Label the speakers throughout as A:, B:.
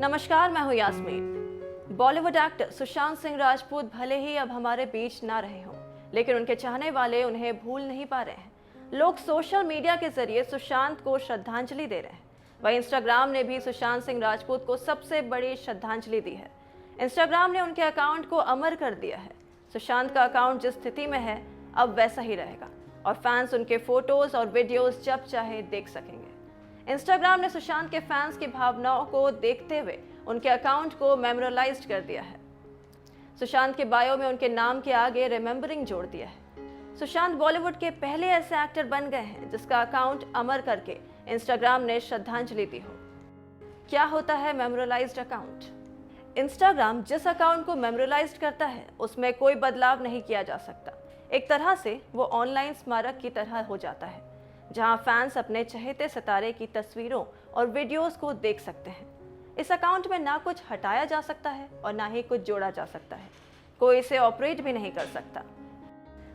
A: नमस्कार, मैं हूं यास्मीन। बॉलीवुड एक्टर सुशांत सिंह राजपूत भले ही अब हमारे बीच ना रहे हों, लेकिन उनके चाहने वाले उन्हें भूल नहीं पा रहे हैं। लोग सोशल मीडिया के जरिए सुशांत को श्रद्धांजलि दे रहे हैं। वहीं इंस्टाग्राम ने भी सुशांत सिंह राजपूत को सबसे बड़ी श्रद्धांजलि दी है। इंस्टाग्राम ने उनके अकाउंट को अमर कर दिया है। सुशांत का अकाउंट जिस स्थिति में है अब वैसा ही रहेगा और फैंस उनके फोटोज और वीडियोस जब चाहे देख सकेंगे। इंस्टाग्राम ने सुशांत के फैंस की भावनाओं को देखते हुए उनके अकाउंट को मेमोरलाइज्ड कर दिया है। सुशांत के बायो में उनके नाम के आगे रिमेंबरिंग जोड़ दिया है। सुशांत बॉलीवुड के पहले ऐसे एक्टर बन गए हैं जिसका अकाउंट अमर करके इंस्टाग्राम ने श्रद्धांजलि दी हो। क्या होता है मेमोरलाइज्ड अकाउंट? इंस्टाग्राम जिस अकाउंट को मेमोरलाइज्ड करता है उसमें कोई बदलाव नहीं किया जा सकता। एक तरह से वो ऑनलाइन स्मारक की तरह हो जाता है, जहां फैंस अपने चहेते सितारे की तस्वीरों और वीडियोस को देख सकते हैं। इस अकाउंट में ना कुछ हटाया जा सकता है और ना ही कुछ जोड़ा जा सकता है। कोई इसे ऑपरेट भी नहीं कर सकता।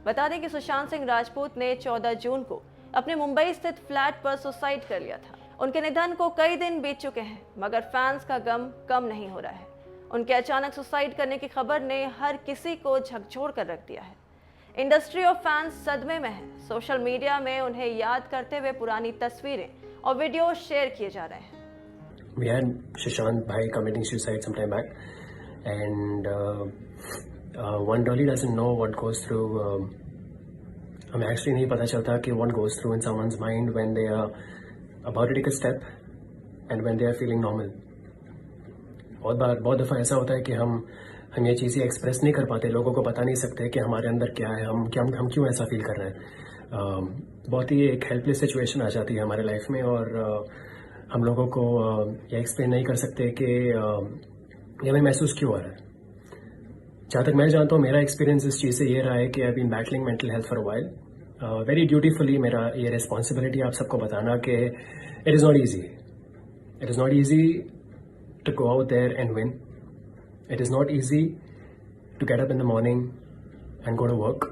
A: बता दें कि सुशांत सिंह राजपूत ने 14 जून को अपने मुंबई स्थित फ्लैट पर सुसाइड कर लिया था। उनके निधन को कई दिन बीत चुके हैं, मगर फैंस का गम कम नहीं हो रहा है। उनके अचानक सुसाइड करने की खबर ने हर किसी को झकझोर कर रख दिया है। इंडस्ट्री और फैंस सदमे में है। सोशल मीडिया में उन्हें याद करते हुए पुरानी तस्वीरें और वीडियो शेयर किए जा रहे हैं।
B: We had Sushant Bhai committing suicide some time back, and one really doesn't know what goes through. हमें actually नहीं पता चलता कि what goes through in someone's mind when they are about to take a step and when they are feeling normal. बहुत दफ़ा ऐसा होता है कि हम ये चीज़ें एक्सप्रेस नहीं कर पाते, लोगों को बता नहीं सकते कि हमारे अंदर क्या है, हम क्यों ऐसा फील कर रहे हैं। बहुत ही एक हेल्पलेस सिचुएशन आ जाती है हमारे लाइफ में और हम लोगों को ये एक्सप्लेन नहीं कर सकते कि ये हमें महसूस क्यों हो रहा है। जहाँ तक मैं जानता हूँ, मेरा एक्सपीरियंस इस चीज़ से ये रहा है कि I been battling mental health for a while. Very dutifully मेरा ये रिस्पॉन्सिबिलिटी आप सबको बताना कि it is not easy to go out there and win. It is not easy to get up in the morning and go to work.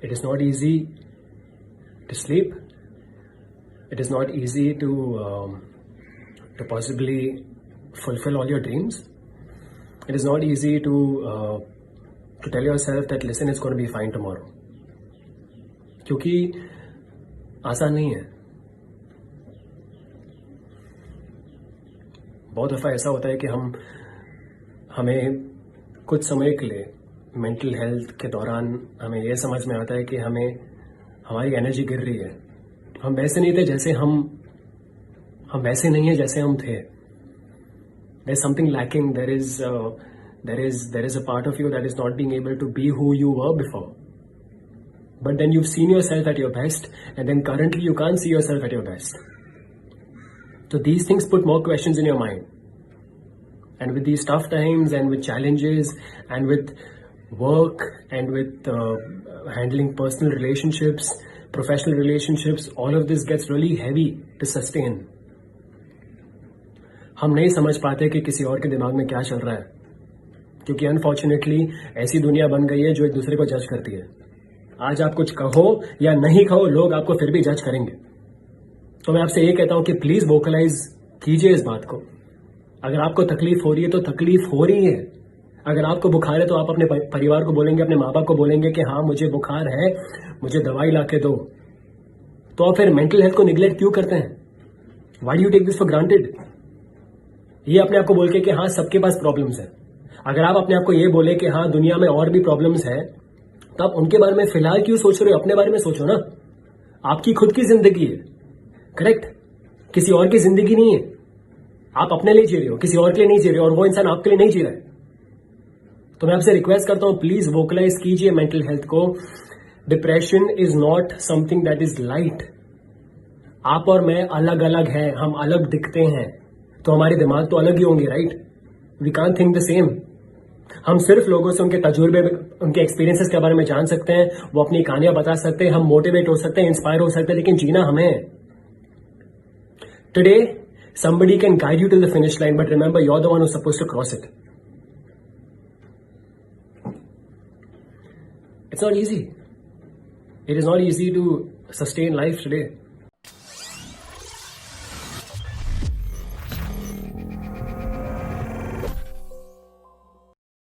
B: It is not easy to sleep. It is not easy to possibly fulfill all your dreams. It is not easy to tell yourself that listen, it's going to be fine tomorrow. क्योंकि आसान नहीं है। बहुत दफ़ा ऐसा होता है कि हमें कुछ समय के लिए मेंटल हेल्थ के दौरान हमें यह समझ में आता है कि हमारी एनर्जी गिर रही है। हम वैसे नहीं थे जैसे हम वैसे नहीं है जैसे हम थे। There is something lacking, there is a part of you that is not being able to be who you were before, but then you've seen yourself at your best and then currently you can't see yourself at your best. So these things put more questions in your mind. And with these tough times and with challenges and with work and with handling personal relationships, professional relationships, all of this gets really heavy to sustain. हम नहीं समझ पाते कि किसी और के दिमाग में क्या चल रहा है, क्योंकि अनफॉर्चुनेटली ऐसी दुनिया बन गई है जो एक दूसरे को जज करती है। आज आप कुछ कहो या नहीं कहो, लोग आपको फिर भी जज करेंगे। तो मैं आपसे ये कहता हूं कि प्लीज वोकलाइज कीजिए इस बात को। अगर आपको तकलीफ हो रही है तो तकलीफ हो रही है। अगर आपको बुखार है तो आप अपने परिवार को बोलेंगे, अपने माँ बाप को बोलेंगे कि हाँ मुझे बुखार है, मुझे दवाई ला के दो। तो आप फिर मेंटल हेल्थ को निग्लेक्ट क्यों करते हैं? Why do you take this for granted? ये अपने आप को बोल के कि हाँ सबके पास प्रॉब्लम्स है। अगर आप अपने आप को ये बोले कि हाँ दुनिया में और भी प्रॉब्लम्स है, तो आप उनके बारे में फिलहाल क्यों सोच रहे हो? अपने बारे में सोचो ना। आपकी खुद की जिंदगी है, करेक्ट? किसी और की जिंदगी नहीं है। आप अपने लिए जी रहे हो, किसी और के लिए नहीं जी रहे हो, और वो इंसान आपके लिए नहीं जी रहा है। तो मैं आपसे रिक्वेस्ट करता हूं, प्लीज वोकलाइज कीजिए मेंटल हेल्थ को। Depression is not something that is light. आप और मैं अलग अलग हैं, हम अलग दिखते हैं, तो हमारे दिमाग तो अलग ही होंगे, right? We can't think the same. हम सिर्फ लोगों से उनके तजुर्बे, उनके एक्सपीरियंसेस के बारे में जान सकते हैं, वो अपनी कहानियां बता सकते हैं, हम मोटिवेट हो सकते हैं, इंस्पायर हो सकते हैं, लेकिन जीना हमें है। Today, somebody can guide you to the finish line, but remember, you're the one who's supposed to cross it. It's not easy. It is not easy to sustain life today.